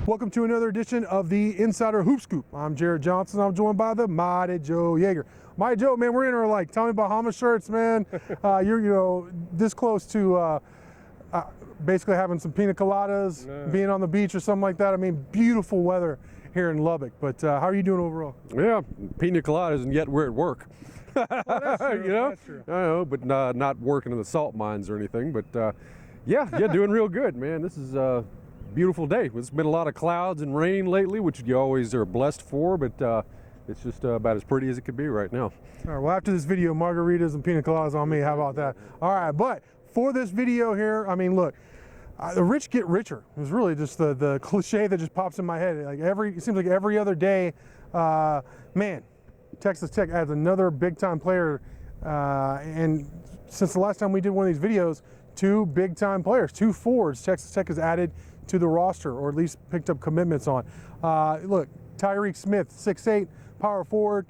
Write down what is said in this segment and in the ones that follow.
Welcome to another edition of the Insider Hoop Scoop. I'm Jarret Johnson. I'm joined by the mighty Joe Yeager. Mighty Joe, man, we're in our like Tommy Bahama shirts, man. You're this close to basically having some pina coladas, being on the beach or something like that. I mean, beautiful weather here in Lubbock. But how are you doing overall? Yeah, pina coladas, and yet we're at work. Oh, that's true. You know, that's true. I know, but not working in the salt mines or anything. But yeah, doing real good, man. This is a beautiful day. It's been a lot of clouds and rain lately, which you always are blessed for, but it's just about as pretty as it could be right now. All right, well, after this video, margaritas and pina coladas on me. How about that? All right, but for this video here, I mean, look, the rich get richer. It was really just the cliche that just pops in my head. Like it seems like every other day, man, Texas Tech adds another big-time player, and since the last time we did one of these videos, two big-time players, two forwards, Texas Tech has added to the roster, or at least picked up commitments on. Look, Tyreke Smith, 6'8", power forward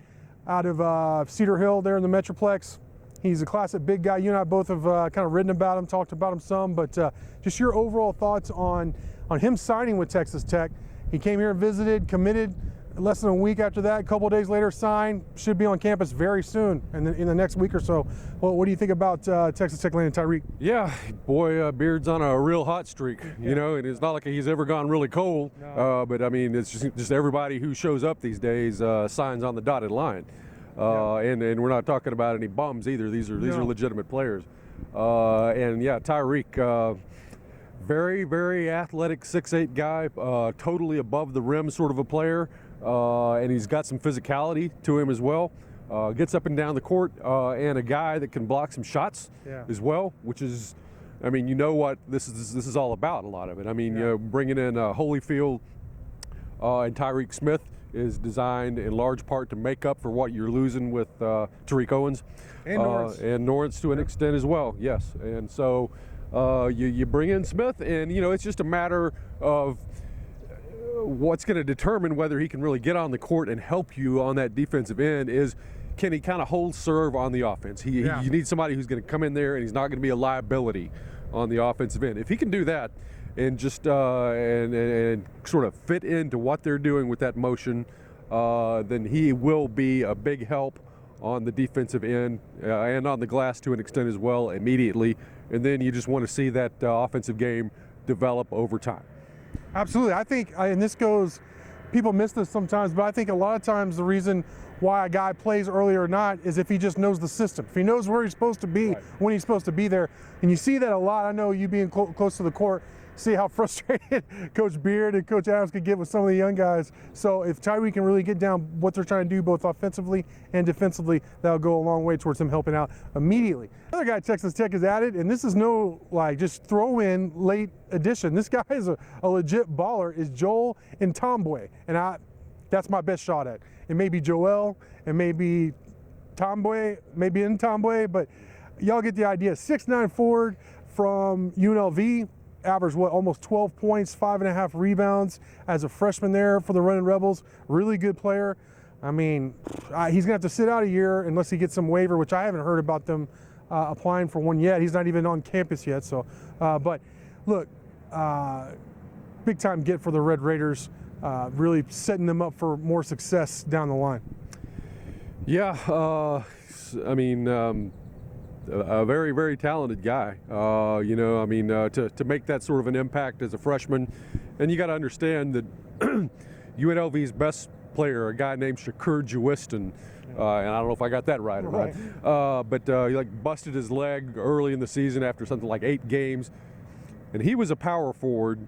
out of Cedar Hill there in the Metroplex. He's a classic big guy. You and I both have kind of written about him, talked about him some, but just your overall thoughts on him signing with Texas Tech. He came here and visited, committed less than a week after that, a couple days later signed, should be on campus very soon and in the next week or so. Well, what do you think about Texas Tech landing Tyreke? Yeah, boy, Beard's on a real hot streak, you know, and it's not like he's ever gone really cold, but I mean, it's just everybody who shows up these days signs on the dotted line. And we're not talking about any bums either. These are legitimate players. And yeah, Tyreke, very, very athletic 6'8" guy, totally above the rim sort of a player. And he's got some physicality to him as well. Gets up and down the court, and a guy that can block some shots as well, which is, I mean, you know what this is all about, a lot of it. I mean, you know, bringing in Holyfield and Tyreke Smith is designed in large part to make up for what you're losing with Tariq Owens and Norris to an extent as well. Yes, and so you bring in Smith, and you know, it's just a matter of what's going to determine whether he can really get on the court and help you on that defensive end is, can he kind of hold serve on the offense? You need somebody who's going to come in there and he's not going to be a liability on the offensive end. If he can do that and just and sort of fit into what they're doing with that motion, then he will be a big help on the defensive end and on the glass to an extent as well immediately. And then you just want to see that offensive game develop over time. Absolutely. I think, and this goes, people miss this sometimes, but I think a lot of times the reason why a guy plays early or not is if he just knows the system. If he knows where he's supposed to be, when he's supposed to be there. And you see that a lot. I know you being close to the court, see how frustrated Coach Beard and Coach Adams could get with some of the young guys. So if Tyreke can really get down what they're trying to do both offensively and defensively, that'll go a long way towards him helping out immediately. Another guy Texas Tech has added, and this is no like just throw in late addition. This guy is a legit baller, is Joel Ntombwe. And that's my best shot at. It may be Joel, it may be Tombwe, maybe Ntombwe, but y'all get the idea. 6'9" forward from UNLV. Averaged almost 12 points, 5.5 rebounds as a freshman there for the Running Rebels. Really good player. I mean, he's gonna have to sit out a year unless he gets some waiver, which I haven't heard about them applying for one yet. He's not even on campus yet. So, but look, big time get for the Red Raiders. Really setting them up for more success down the line. Yeah, I mean. A very, very talented guy, you know, I mean, to make that sort of an impact as a freshman. And you got to understand that UNLV's best player, a guy named Shakur Juiston, and I don't know if I got that right or not, but he like busted his leg early in the season after something like 8 games. And he was a power forward,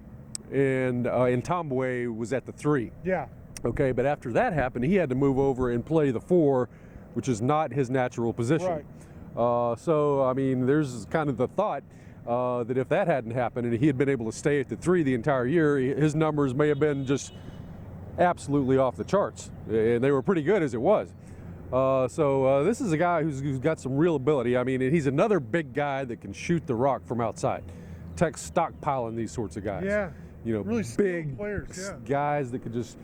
and Ntombwe was at the 3. Yeah. Okay, but after that happened, he had to move over and play the 4, which is not his natural position. Right. So, I mean, there's kind of the thought that if that hadn't happened and he had been able to stay at the 3 the entire year, his numbers may have been just absolutely off the charts. And they were pretty good as it was. So this is a guy who's got some real ability. I mean, he's another big guy that can shoot the rock from outside. Tech's stockpiling these sorts of guys. Yeah. You know, really big players, guys that could just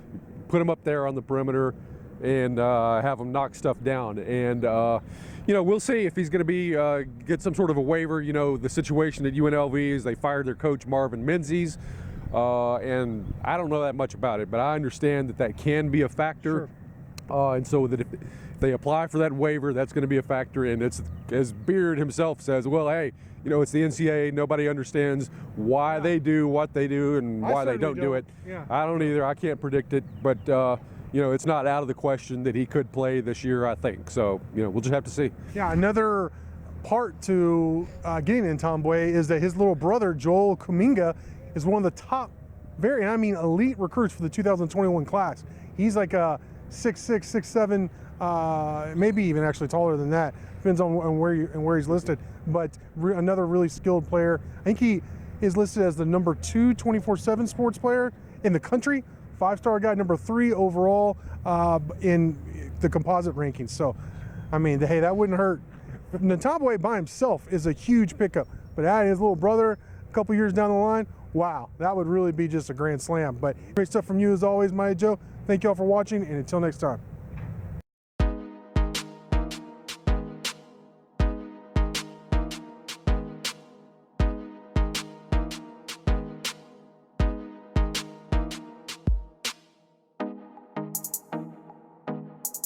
put them up there on the perimeter and have them knock stuff down. And you know, we'll see if he's going to be get some sort of a waiver. You know, the situation at UNLV is they fired their coach Marvin Menzies. and I don't know that much about it, but I understand that that can be a factor. Sure. And so that if they apply for that waiver, that's going to be a factor. And it's, as Beard himself says, well, hey, you know, it's the NCAA. Nobody understands why they do what they do and why they don't do it. Yeah. I don't either. I can't predict it, but you know, it's not out of the question that he could play this year, I think. So, you know, we'll just have to see. Yeah, another part to getting in Tomboy is that his little brother, Joel Kuminga, is one of the top, elite recruits for the 2021 class. He's like a 6'6", 6'7", maybe even actually taller than that. Depends on where he's listed. But another really skilled player. I think he is listed as the number 2 24/7 sports player in the country. 5-star guy, number 3 overall in the composite rankings. So, I mean, hey, that wouldn't hurt. Tomboy by himself is a huge pickup, but adding his little brother a couple years down the line, wow, that would really be just a grand slam. But great stuff from you as always, Maya Joe. Thank you all for watching, and until next time.